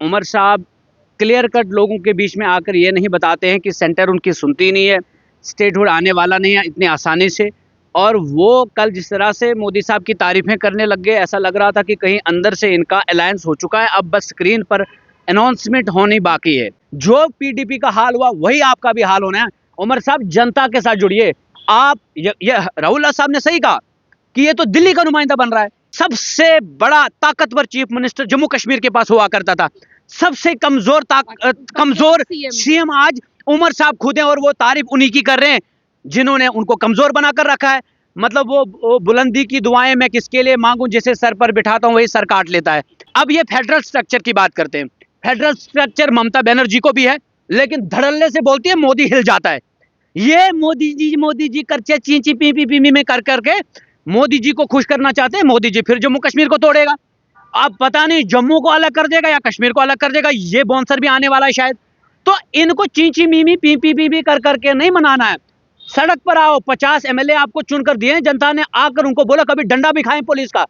उमर साहब clear cut लोगों के बीच में आकर ये नहीं बताते हैं कि सेंटर उनकी सुनती नहीं है, स्टेटहुड आने वाला नहीं है इतनी आसानी से। और वो कल जिस तरह से मोदी साहब की तारीफ़ें करने लग गए, ऐसा लग रहा था कि कहीं अंदर से इनका अलायंस हो चुका है, अब बस स्क्रीन पर अनाउंसमेंट होनी बाकी है। जो पीडीपी का हाल हुआ वही आपका भी हाल होना है। उमर साहब जनता के साथ जुड़िए। आप ये राहुल साहब ने सही कहा कि ये तो दिल्ली का नुमाइंदा बन रहा है। सबसे बड़ा ताकतवर चीफ मिनिस्टर जम्मू कश्मीर के पास हुआ करता था, सबसे कमजोर सीएम आज उमर साहब खुद हैं, और वो तारीफ उन्हीं की कर रहे हैं जिन्होंने उनको कमजोर बनाकर रखा है। मतलब वो बुलंदी की दुआएं मैं किसके लिए मांगूं, जिसे सर पर बिठाता हूं वही सर काट लेता है। अब ये फेडरल स्ट्रक्चर की बात करते हैं। फेडरल स्ट्रक्चर ममता बनर्जी को भी है, लेकिन धड़ल्ले से बोलती है मोदी हिल जाता है। ये मोदी जी करचे ची पी पी पी में कर करके मोदी जी को खुश करना चाहते हैं। मोदी जी फिर जम्मू कश्मीर को तोड़ेगा। अब पता नहीं जम्मू को अलग कर देगा या कश्मीर को अलग कर देगा, ये बॉन्सर भी आने वाला है शायद। तो इनको चींची मीमी पी पी पी पी कर करके नहीं मनाना है। सड़क पर आओ, 50 एमएलए आपको चुनकर दिए हैं जनता ने, आकर उनको बोला कभी डंडा भी खाएं पुलिस का।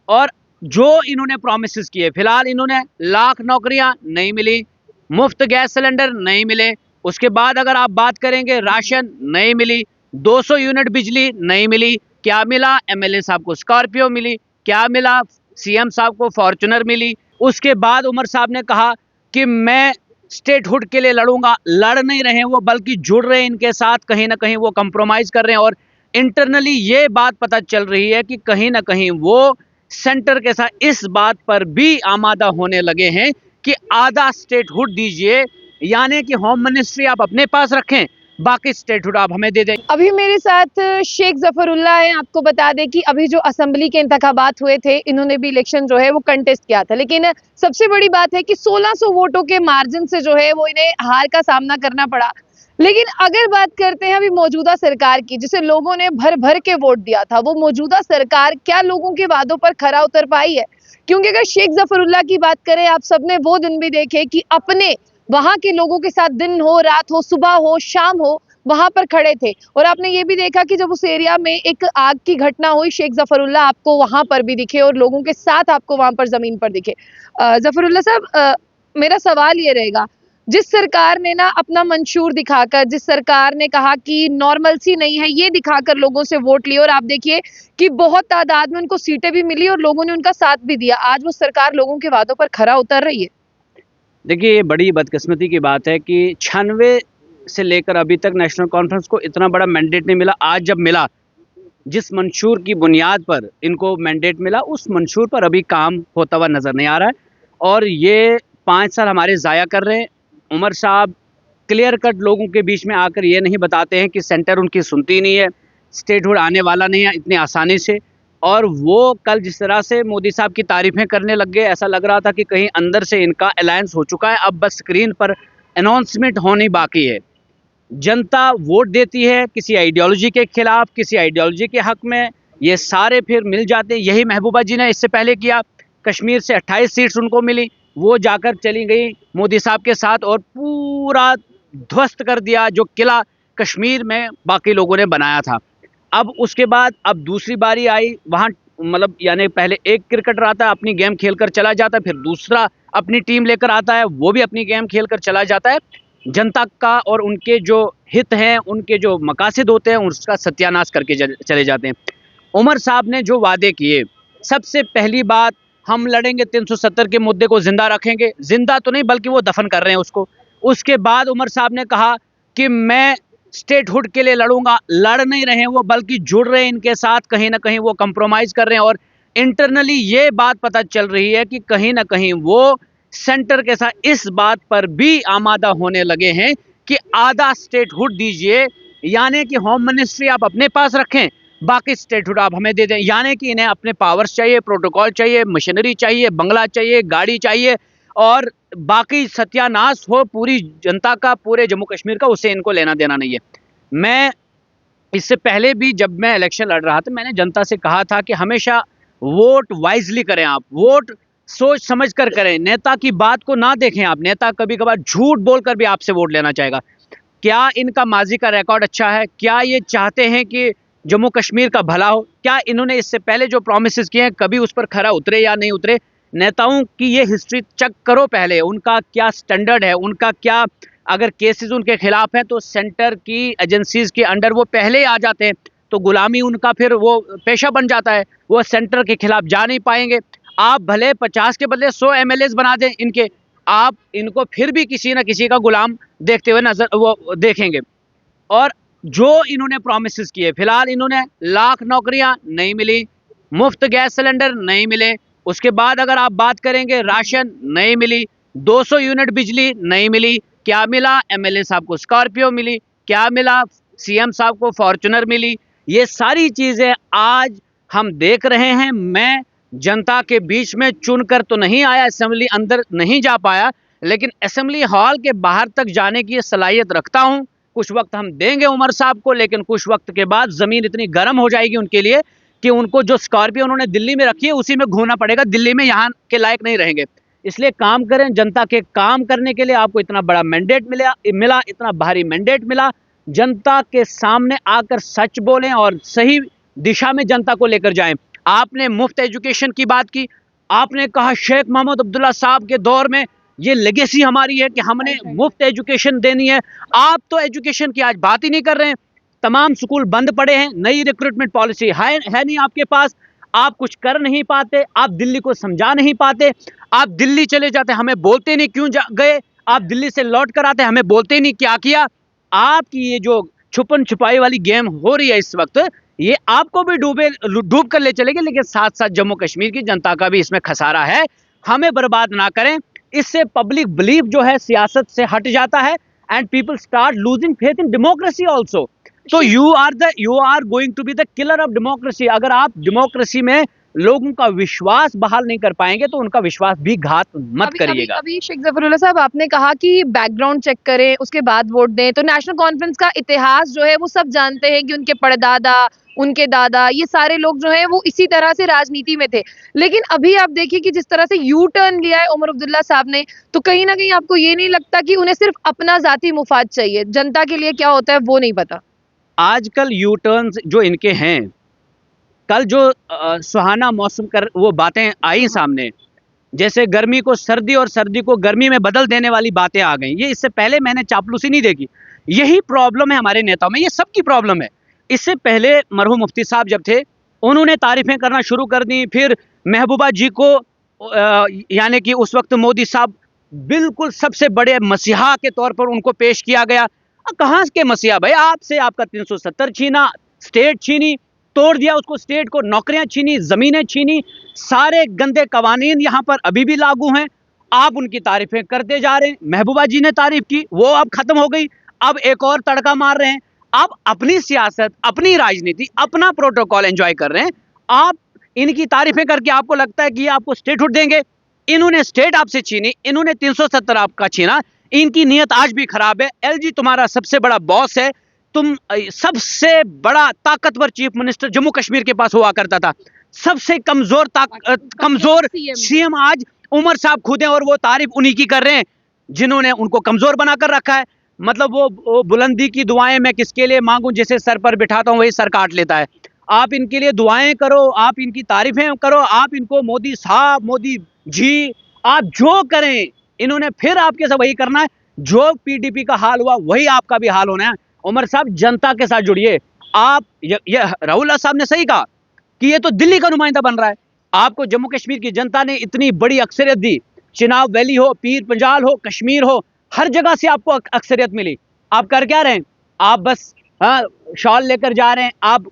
और जो इन्होंने प्रोमिस किए, फिलहाल इन्होंने लाख नौकरियां नहीं मिली, मुफ्त गैस सिलेंडर नहीं मिले, उसके बाद अगर आप बात करेंगे राशन नहीं मिली, 200 यूनिट बिजली नहीं मिली। क्या मिला? एमएलए साहब को स्कॉर्पियो मिली। क्या मिला? सीएम साहब को फॉर्च्यूनर मिली। उसके बाद उमर साहब ने कहा कि मैं स्टेटहुड के लिए लड़ूंगा। लड़ नहीं रहे वो, बल्कि जुड़ रहे हैं इनके साथ, कहीं ना कहीं वो कंप्रोमाइज कर रहे हैं। और इंटरनली ये बात पता चल रही है कि कहीं ना कहीं वो सेंटर के साथ इस बात पर भी आमादा होने लगे हैं कि आधा स्टेटहुड दीजिए, यानी कि होम मिनिस्ट्री आप अपने पास रखें, बाकी स्टेटहुड आप हमें दे दें। अभी मेरे साथ शेख जफरुल्लाह है। आपको बता दें कि अभी जो असेंबली के इंतखाबात हुए थे, इन्होंने भी इलेक्शन जो है वो कंटेस्ट किया था, लेकिन सबसे बड़ी बात है कि 1600 वोटों के मार्जिन से जो है वो इन्हें हार का सामना करना पड़ा। लेकिन अगर बात करते हैं अभी मौजूदा सरकार की, जिसे लोगों ने भर भर के वोट दिया था, वो मौजूदा सरकार क्या लोगों के वादों पर खरा उतर पाई है? क्योंकि अगर शेख जफरुल्लाह की बात करें, आप सबने वो दिन भी देखे कि अपने वहां के लोगों के साथ दिन हो, रात हो, सुबह हो, शाम हो, वहां पर खड़े थे। और आपने ये भी देखा कि जब उस एरिया में एक आग की घटना हुई, शेख जफरुल्लाह आपको वहां पर भी दिखे और लोगों के साथ आपको वहां पर जमीन पर दिखे। जफरुल्लाह साहब, मेरा सवाल ये रहेगा, जिस सरकार ने ना अपना मंशूर दिखाकर, जिस सरकार ने कहा कि नॉर्मलसी नहीं है, ये दिखाकर लोगों से वोट लिए, और आप देखिए कि बहुत तादाद में उनको सीटें भी मिली और लोगों ने उनका साथ भी दिया, आज वो सरकार लोगों के वादों पर खरा उतर रही है। देखिए, ये बड़ी बदकिस्मती की बात है कि 96 से लेकर अभी तक नेशनल कॉन्फ्रेंस को इतना बड़ा मैंडेट नहीं मिला। आज जब मिला, जिस मंशूर की बुनियाद पर इनको मैंडेट मिला, उस मंशूर पर अभी काम होता हुआ नज़र नहीं आ रहा है, और ये 5 साल हमारे ज़ाया कर रहे हैं। उमर साहब क्लियर कट लोगों के बीच में आकर ये नहीं बताते हैं कि सेंटर उनकी सुनती नहीं है, स्टेटहुड आने वाला नहीं है इतनी आसानी से। और वो कल जिस तरह से मोदी साहब की तारीफ़ें करने लग गए, ऐसा लग रहा था कि कहीं अंदर से इनका अलायंस हो चुका है, अब बस स्क्रीन पर अनाउंसमेंट होनी बाकी है। जनता वोट देती है किसी आइडियोलॉजी के खिलाफ, किसी आइडियोलॉजी के हक में, ये सारे फिर मिल जाते हैं। यही महबूबा जी ने इससे पहले किया, कश्मीर से 28 सीट्स उनको मिली, वो जाकर चली गई मोदी साहब के साथ और पूरा ध्वस्त कर दिया जो किला कश्मीर में बाकी लोगों ने बनाया था। अब उसके बाद अब दूसरी बारी आई, वहाँ मतलब यानी पहले एक क्रिकेटर आता है, अपनी गेम खेलकर चला जाता है, फिर दूसरा अपनी टीम लेकर आता है, वो भी अपनी गेम खेलकर चला जाता है। जनता का और उनके जो हित हैं, उनके जो मकासद होते हैं, उसका सत्यानाश करके चले जाते हैं। उमर साहब ने जो वादे किए, सबसे पहली बात, हम लड़ेंगे 370 के मुद्दे को जिंदा रखेंगे, जिंदा तो नहीं बल्कि वो दफन कर रहे हैं उसको। उसके बाद उमर साहब ने कहा कि मैं स्टेटहुड के लिए लड़ूंगा। लड़ नहीं रहे वो, बल्कि जुड़ रहे हैं इनके साथ, कहीं ना कहीं वो कंप्रोमाइज कर रहे हैं। और इंटरनली ये बात पता चल रही है कि कहीं ना कहीं वो सेंटर के साथ इस बात पर भी आमादा होने लगे हैं कि आधा स्टेटहुड दीजिए, यानी कि होम मिनिस्ट्री आप अपने पास रखें, बाकी स्टेटहुड आप हमें दे दें। यानी कि इन्हें अपने पावर्स चाहिए, प्रोटोकॉल चाहिए, मशीनरी चाहिए, बंगला चाहिए, गाड़ी चाहिए, और बाकी सत्यानाश हो पूरी जनता का, पूरे जम्मू कश्मीर का, उससे इनको लेना देना नहीं है। मैं इससे पहले भी जब मैं इलेक्शन लड़ रहा था, मैंने जनता से कहा था कि हमेशा वोट वाइजली करें, आप वोट सोच समझ कर करें, नेता की बात को ना देखें आप। नेता कभी कभार झूठ बोलकर भी आपसे वोट लेना चाहेगा। क्या इनका माजी का रिकॉर्ड अच्छा है? क्या ये चाहते हैं कि जम्मू कश्मीर का भला हो? क्या इन्होंने इससे पहले जो प्रॉमिसेस किए हैं कभी उस पर खरा उतरे या नहीं उतरे? नेताओं की ये हिस्ट्री चेक करो पहले, उनका क्या स्टैंडर्ड है, उनका क्या, अगर केसेस उनके खिलाफ हैं तो सेंटर की एजेंसीज के अंडर वो पहले आ जाते हैं, तो गुलामी उनका फिर वो पेशा बन जाता है, वो सेंटर के खिलाफ जा नहीं पाएंगे। आप भले 50 के बदले 100 एमएलएस बना दें इनके, आप इनको फिर भी किसी ना किसी का गुलाम देखते हुए नजर वो देखेंगे। और जो इन्होंने प्रोमिस किए, फिलहाल इन्होंने लाख नौकरियां नहीं मिली, मुफ्त गैस सिलेंडर नहीं मिले, उसके बाद अगर आप बात करेंगे राशन नहीं मिली, 200 यूनिट बिजली नहीं मिली। क्या मिला? एमएलए साहब को स्कॉर्पियो मिली, क्या मिला? सीएम साहब को फॉर्चुनर मिली। ये सारी चीजें आज हम देख रहे हैं। मैं जनता के बीच में चुनकर तो नहीं आया, असेंबली अंदर नहीं जा पाया, लेकिन असेंबली हॉल के बाहर तक जाने की सलाहियत रखता हूं। कुछ वक्त हम देंगे उमर साहब को, लेकिन कुछ वक्त के बाद जमीन इतनी गर्म हो जाएगी उनके लिए कि उनको जो स्कॉर्पियो उन्होंने दिल्ली में रखी है उसी में घूमना पड़ेगा, दिल्ली में यहाँ के लायक नहीं रहेंगे। इसलिए काम करें, जनता के काम करने के लिए आपको इतना बड़ा मैंडेट मिला, इतना भारी मैंडेट मिला। जनता के सामने आकर सच बोलें और सही दिशा में जनता को लेकर जाएं। आपने मुफ्त एजुकेशन की बात की, आपने कहा शेख मोहम्मद अब्दुल्ला साहब के दौर में ये लेगेसी हमारी है कि हमने मुफ्त एजुकेशन देनी है। आप तो एजुकेशन की आज बात ही नहीं कर रहे हैं, तमाम स्कूल बंद पड़े हैं, नई रिक्रूटमेंट पॉलिसी है नहीं आपके पास, आप कुछ कर नहीं पाते, आप दिल्ली को समझा नहीं पाते। आप दिल्ली चले जाते, हमें बोलते नहीं क्यों गए, आप दिल्ली से लौट कर आते, हमें बोलते नहीं क्या किया। आपकी ये जो छुपन छुपाई वाली गेम हो रही है इस वक्त, ये आपको भी डूब कर ले चलेगी, लेकिन साथ साथ जम्मू कश्मीर की जनता का भी इसमें खसारा है। हमें बर्बाद ना करें, इससे पब्लिक बिलीफ जो है सियासत से हट जाता है and people start losing faith in democracy also. तो you are going to be the killer of democracy. अगर आप डेमोक्रेसी में लोगों का विश्वास बहाल नहीं कर पाएंगे तो उनका विश्वास भी घात मत करिएगा। अभी शेख जफरुल्लाह साहब, आपने कहा कि बैकग्राउंड चेक करें उसके बाद वोट दें, तो नेशनल कॉन्फ्रेंस का इतिहास जो है वो सब जानते हैं कि उनके परदादा, उनके दादा, ये सारे लोग जो हैं वो इसी तरह से राजनीति में थे। लेकिन अभी आप देखिए कि जिस तरह से यू टर्न लिया है उमर अब्दुल्ला साहब ने, तो कहीं ना कहीं आपको ये नहीं लगता कि उन्हें सिर्फ अपना जाती मुफाद चाहिए, जनता के लिए क्या होता है वो नहीं पता? आजकल यू टर्न्स जो इनके हैं, कल जो सुहाना मौसम कर वो बातें आई सामने, जैसे गर्मी को सर्दी और सर्दी को गर्मी में बदल देने वाली बातें आ गई, ये इससे पहले मैंने चापलूसी नहीं देखी। यही प्रॉब्लम है हमारे नेताओं में, ये सबकी प्रॉब्लम है। इससे पहले मरहूम मुफ्ती साहब जब थे उन्होंने तारीफें करना शुरू कर दी, फिर महबूबा जी को यानी कि उस वक्त मोदी साहब बिल्कुल सबसे बड़े मसीहा के तौर पर उनको पेश किया गया। कहाँ के मसीहा भाई, आपसे आपका 370 छीना, स्टेट छीनी, तोड़ दिया उसको, स्टेट को नौकरियां छीनी, जमीनें छीनी, सारे गंदे कवानीन यहाँ पर अभी भी लागू हैं। आप उनकी तारीफें करते जा रहे हैं। महबूबा जी ने तारीफ की, वो अब खत्म हो गई, अब एक और तड़का मार रहे हैं। आप अपनी सियासत, अपनी राजनीति, अपना प्रोटोकॉल एंजॉय कर रहे हैं। आप इनकी तारीफें करके आपको लगता है कि ये आपको स्टेटहुड देंगे। इन्होंने स्टेट आपसे छीनी, इन्होंने 370 आपका छीना, इनकी नीयत आज भी खराब है। एलजी तुम्हारा सबसे बड़ा बॉस है, तुम सबसे बड़ा ताकतवर चीफ मिनिस्टर जम्मू कश्मीर के पास हुआ करता था, सबसे कमजोर सीएम आज उमर साहब खुद हैं और वो तारीफ उन्हीं की कर रहे हैं जिन्होंने उनको कमजोर बनाकर रखा है। मतलब वो बुलंदी की दुआएं मैं किसके लिए मांगूं, जिसे सर पर बिठाता हूं वही सर काट लेता है। आप इनके लिए दुआएं करो, आप इनकी तारीफें करो, आप इनको मोदी साहब, मोदी जी, आप जो करें, इन्होंने फिर आपके साथ वही करना है। जो पीडीपी का हाल हुआ वही आपका भी हाल होना है। उमर साहब जनता के साथ जुड़िए। आप ये राहुल साहब ने सही कहा कि ये तो दिल्ली का नुमाइंदा बन रहा है। आपको जम्मू कश्मीर की जनता ने इतनी बड़ी अक्सरियत दी, चिनाब वैली हो, पीर पंजाल हो, कश्मीर हो, हर जगह से आपको अक्सरियत मिली। आप कर क्या रहे हैं? आप बस शॉल लेकर जा रहे हैं, आप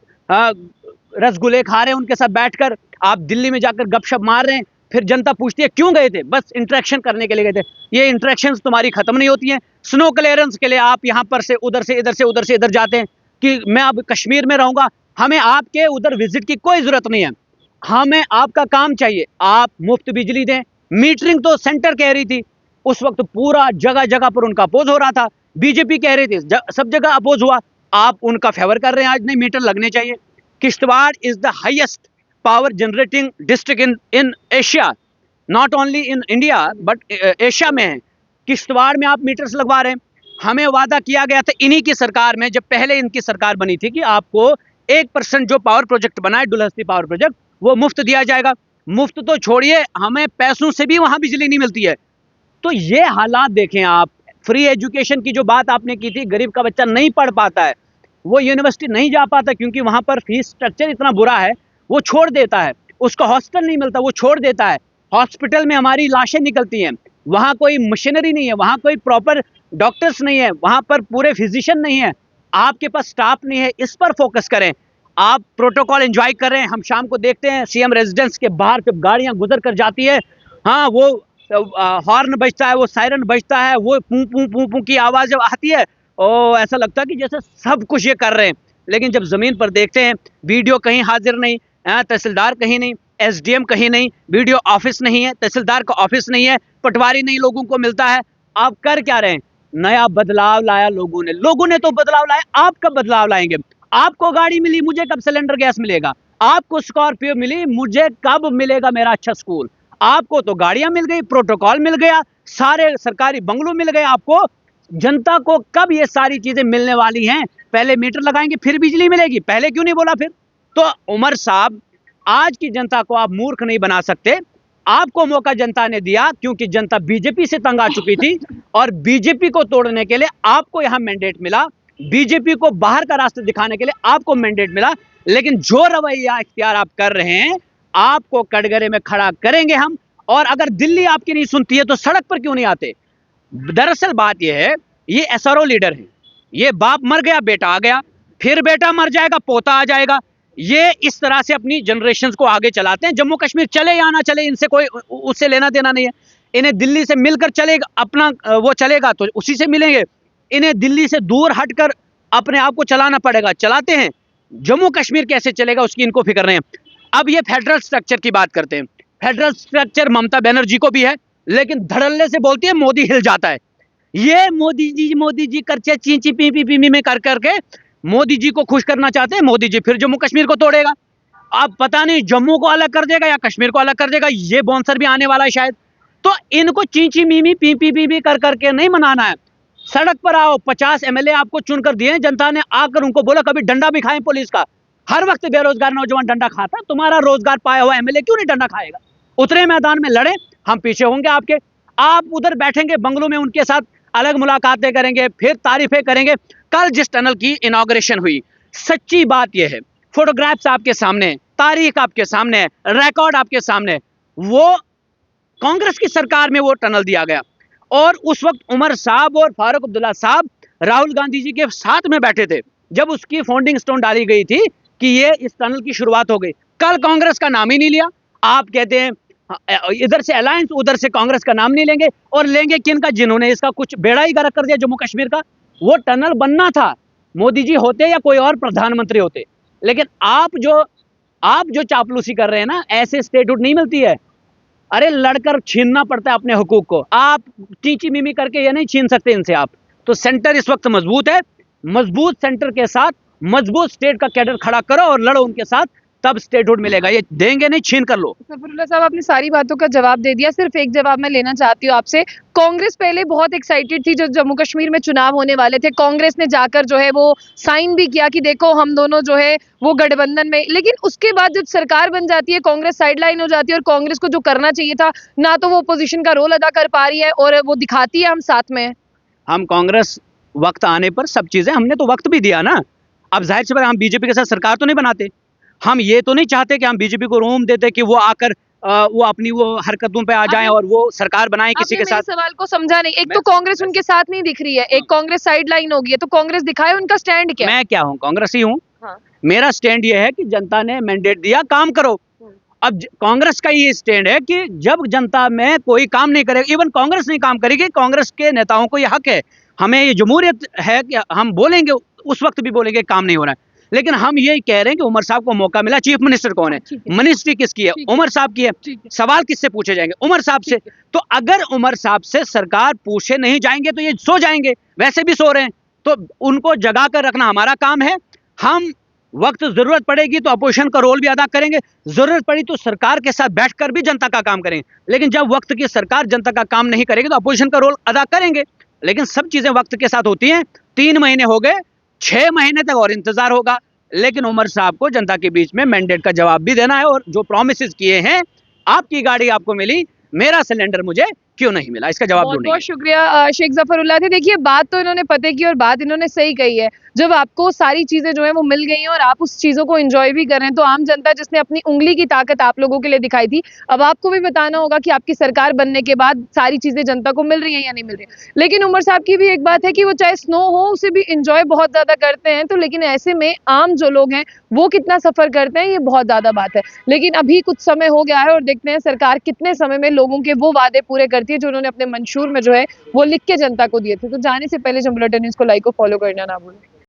रसगुल्ले खा रहे हैं उनके साथ बैठकर, आप दिल्ली में जाकर गपशप मार रहे हैं। फिर जनता पूछती है क्यों गए थे? बस इंटरेक्शन करने के लिए गए थे। ये इंटरेक्शंस तुम्हारी खत्म नहीं होती हैं। स्नो क्लियरेंस के लिए आप यहाँ पर से उधर से इधर से उधर से इधर जाते हैं कि मैं अब कश्मीर में रहूंगा, हमें आपके उधर विजिट की कोई जरूरत नहीं है, हमें आपका काम चाहिए। आप मुफ्त बिजली दें। मीटरिंग तो सेंटर कह रही थी, उस वक्त पूरा जगह जगह पर उनका अपोज हो रहा था, बीजेपी कह रही थी, सब जगह अपोज हुआ। आप उनका फेवर कर रहे हैं आज, नहीं मीटर लगने चाहिए। Kishtwar is the highest power generating district in Asia, not only in India but Asia में है। किश्तवाड़ में आप मीटर्स लगवा रहे हैं। हमें वादा किया गया था इन्हीं की सरकार में, जब पहले इनकी सरकार बनी थी, कि आपको 1% जो पावर प्रोजेक्ट बना है, डुलहस्ती पावर प्रोजेक्ट, वो मुफ्त दिया जाएगा। मुफ्त तो छोड़िए, हमें पैसों से भी वहां बिजली नहीं मिलती है। तो ये हालात देखें आप। फ्री एजुकेशन की जो बात आपने की थी, गरीब का बच्चा नहीं पढ़ पाता है, वो यूनिवर्सिटी नहीं जा पाता क्योंकि वहां पर फीस स्ट्रक्चर इतना बुरा है, वो छोड़ देता है। उसको हॉस्टल नहीं मिलता, वो छोड़ देता है। हॉस्पिटल में हमारी लाशें निकलती हैं, वहां कोई मशीनरी नहीं है, वहां कोई प्रॉपर डॉक्टर्स नहीं है, वहां पर पूरे फिजिशियन नहीं है, आपके पास स्टाफ नहीं है। इस पर फोकस करें। आप प्रोटोकॉल एंजॉय कर रहे हैं, हम शाम को देखते हैं सीएम रेजिडेंस के बाहर जब गाड़ियां गुजर कर जाती है, हाँ वो हॉर्न बजता है, वो सायरन बजता है, वो पू पू पू पू की आवाज जब आती है, ओ ऐसा लगता है कि जैसे सब कुछ ये कर रहे हैं। लेकिन जब जमीन पर देखते हैं, वीडियो कहीं हाजिर नहीं, तहसीलदार कहीं नहीं, एसडीएम कहीं नहीं, वीडियो ऑफिस नहीं है, तहसीलदार का ऑफिस नहीं है, पटवारी नहीं लोगों को मिलता है। आप कर क्या रहे हैं? नया बदलाव लाया लोगों ने तो बदलाव लाया, आप कब बदलाव लाएंगे? आपको गाड़ी मिली, मुझे कब सिलेंडर गैस मिलेगा? आपको स्कॉर्पियो मिली, मुझे कब मिलेगा मेरा अच्छा स्कूल? आपको तो गाड़ियां मिल गई, प्रोटोकॉल मिल गया, सारे सरकारी बंगलों मिल गए आपको। जनता को कब ये सारी चीजें मिलने वाली हैं? पहले मीटर लगाएंगे फिर बिजली मिलेगी, पहले क्यों नहीं बोला फिर? तो उमर साहब, आज की जनता को आप मूर्ख नहीं बना सकते। आपको मौका जनता ने दिया क्योंकि जनता बीजेपी से तंग आ चुकी थी और बीजेपी को तोड़ने के लिए आपको यहां मैंडेट मिला, बीजेपी को बाहर का रास्ता दिखाने के लिए आपको मैंडेट मिला। लेकिन जो रवैया इख्तियार आप कर रहे हैं, आपको कटघरे में खड़ा करेंगे हम। और अगर दिल्ली आपकी नहीं सुनती है तो सड़क पर क्यों नहीं आते? दरअसल बात यह है, ये एसआरओ लीडर है, ये बाप मर गया बेटा आ गया, फिर बेटा मर जाएगा पोता आ जाएगा। ये इस तरह से अपनी जनरेशन को आगे चलाते हैं। जम्मू कश्मीर चले या ना चले, इनसे कोई उससे लेना देना नहीं है। इन्हें दिल्ली से मिलकर चलेगा, अपना वो चलेगा तो उसी से मिलेंगे। इन्हें दिल्ली से दूर हटकर अपने आप को चलाना पड़ेगा, चलाते हैं। जम्मू कश्मीर कैसे चलेगा उसकी इनको फिक्र नहीं है। अब ये फेडरल स्ट्रक्चर की बात करते हैं। फेडरल स्ट्रक्चर ममता बनर्जी को भी है, लेकिन धड़ल्ले से बोलती है, मोदी हिल जाता है। ये मोदी जी करचे चींची पी पी पी में कर करके मोदी जी को खुश करना चाहते हैं। मोदी जी फिर जम्मू कश्मीर को तोड़ेगा। अब पता नहीं जम्मू को अलग कर देगा या कश्मीर को अलग कर देगा, ये बॉन्सर भी आने वाला है शायद। तो इनको चींची मीमी पी पी पी कर करके नहीं मनाना है। सड़क पर आओ, 50 एमएलए आपको चुनकर दिए जनता ने, आकर उनको बोला कभी डंडा भी खाएं पुलिस का। हर वक्त बेरोजगार नौजवान डंडा खाता, तुम्हारा रोजगार पाया हुआ एमएलए क्यों नहीं डंडा खाएगा? उतरे मैदान में लड़े, हम पीछे होंगे आपके। आप उधर बैठेंगे बंगलों में, उनके साथ अलग मुलाकातें करेंगे, फिर तारीफें करेंगे। कल जिस टनल की इनॉग्रेशन हुई, सच्ची बात यह है, फोटोग्राफ्स आपके सामने, तारीख आपके सामने, रिकॉर्ड आपके सामने, वो कांग्रेस की सरकार में वो टनल दिया गया। और उस वक्त उमर साहब और फारूक अब्दुल्ला साहब राहुल गांधी जी के साथ में बैठे थे जब उसकी फाउंडिंग स्टोन डाली गई थी कि ये इस टनल की शुरुआत हो गई। कल कांग्रेस का नाम ही नहीं लिया। आप कहते हैं इधर से अलायंस, उधर से कांग्रेस का नाम नहीं लेंगे। और लेंगे किन का? जिन्होंने इसका कुछ बेड़ा ही गर्क कर दिया जम्मू कश्मीर का। वो टनल बनना था, मोदी जी होते या कोई और प्रधानमंत्री होते। लेकिन आप जो चापलूसी कर रहे हैं ना, ऐसे स्टेटहुड नहीं मिलती है। अरे लड़कर छीनना पड़ता है अपने हुकूक को। आप चींची मीमी करके ये नहीं छीन सकते इनसे आप। तो सेंटर इस वक्त मजबूत है, मजबूत सेंटर के साथ मजबूत स्टेट का कैडर खड़ा करो और लड़ो उनके साथ, तब स्टेटहुड मिलेगा। ये देंगे नहीं, छीन कर लो। सफरुल्लाह साहब, आपने सारी बातों का जवाब दे दिया। सिर्फ एक जवाब मैं लेना चाहती हूँ आपसे। कांग्रेस पहले बहुत एक्साइटेड थी जब जम्मू कश्मीर में चुनाव होने वाले थे। कांग्रेस ने जाकर जो है वो साइन भी किया कि देखो हम दोनों जो है वो गठबंधन में। लेकिन उसके बाद जब सरकार बन जाती है, कांग्रेस साइडलाइन हो जाती है और कांग्रेस को जो करना चाहिए था, ना तो वो अपोजिशन का रोल अदा कर पा रही है और वो दिखाती है हम साथ में। हम कांग्रेस वक्त आने पर सब चीजें, हमने तो वक्त भी दिया ना। अब जाहिर सी बात, हम बीजेपी के साथ सरकार तो नहीं बनाते। हम ये तो नहीं चाहते कि हम बीजेपी को रूम देते कि वो आकर वो अपनी वो हरकतों पे आ जाएं और वो सरकार बनाएं किसी के साथ। सवाल को समझा नहीं। एक तो कांग्रेस उनके साथ नहीं दिख रही है, एक कांग्रेस साइडलाइन हो गई है, तो कांग्रेस दिखाए उनका स्टैंड क्या है? मैं क्या हूँ, कांग्रेस ही हूँ। हाँ। मेरा स्टैंड ये है कि जनता ने मैंडेट दिया, काम करो। अब कांग्रेस का ये स्टैंड है कि जब जनता में कोई काम नहीं करेगा, इवन कांग्रेस नहीं काम करेगी, कांग्रेस के नेताओं को यह हक है, हमें ये जमहूरियत है कि हम बोलेंगे, उस वक्त भी बोलेंगे काम नहीं हो रहा है। लेकिन हम ये कह रहे हैं कि उमर साहब को मौका मिला। चीफ मिनिस्टर कौन है? मिनिस्ट्री किसकी है? उमर साहब की है। सवाल किससे पूछे जाएंगे? उमर साहब से। तो अगर उमर साहब से सरकार पूछे नहीं जाएंगे तो ये सो जाएंगे, वैसे भी सो रहे हैं। तो उनको जगा कर रखना हमारा काम है। हम वक्त जरूरत पड़ेगी तो अपोजिशन का रोल भी अदा करेंगे, जरूरत पड़ी तो सरकार के साथ बैठकर भी जनता का काम करेंगे। लेकिन जब वक्त की सरकार जनता का काम नहीं करेगी तो अपोजिशन का रोल अदा करेंगे। लेकिन सब चीजें वक्त के साथ होती हैं। 3 महीने हो गए, 6 महीने तक और इंतजार होगा। लेकिन उमर साहब को जनता के बीच में मैंडेट का जवाब भी देना है और जो प्रॉमिसेस किए हैं आपकी गाड़ी आपको मिली, मेरा सिलेंडर मुझे क्यों नहीं मिला? इसका जवाब बहुत ढूंढिए। बहुत शुक्रिया शेख जफरुल्लाह थे। देखिए बात तो इन्होंने पते की और बात इन्होंने सही कही है। जब आपको सारी चीजें जो है वो मिल गई हैं और आप उस चीजों को एंजॉय भी कर रहे हैं, तो आम जनता जिसने अपनी उंगली की ताकत आप लोगों के लिए दिखाई थी, अब आपको भी बताना होगा कि आपकी सरकार बनने के बाद सारी चीजें जनता को मिल रही हैं या नहीं मिल रही। लेकिन उमर साहब की भी एक बात है कि वो चाहे स्नो हो उसे भी इंजॉय बहुत ज्यादा करते हैं, तो लेकिन ऐसे में आम जो लोग हैं वो कितना सफर करते हैं, ये बहुत ज्यादा बात है। लेकिन अभी कुछ समय हो गया है और देखते हैं सरकार कितने समय में लोगों के वो वादे पूरे करती है जो उन्होंने अपने मंशूर में जो है वो लिख के जनता को दिए थे। तो जाने से पहले जो बुलेटिन न्यूज़ को लाइक और फॉलो करना ना भूलें।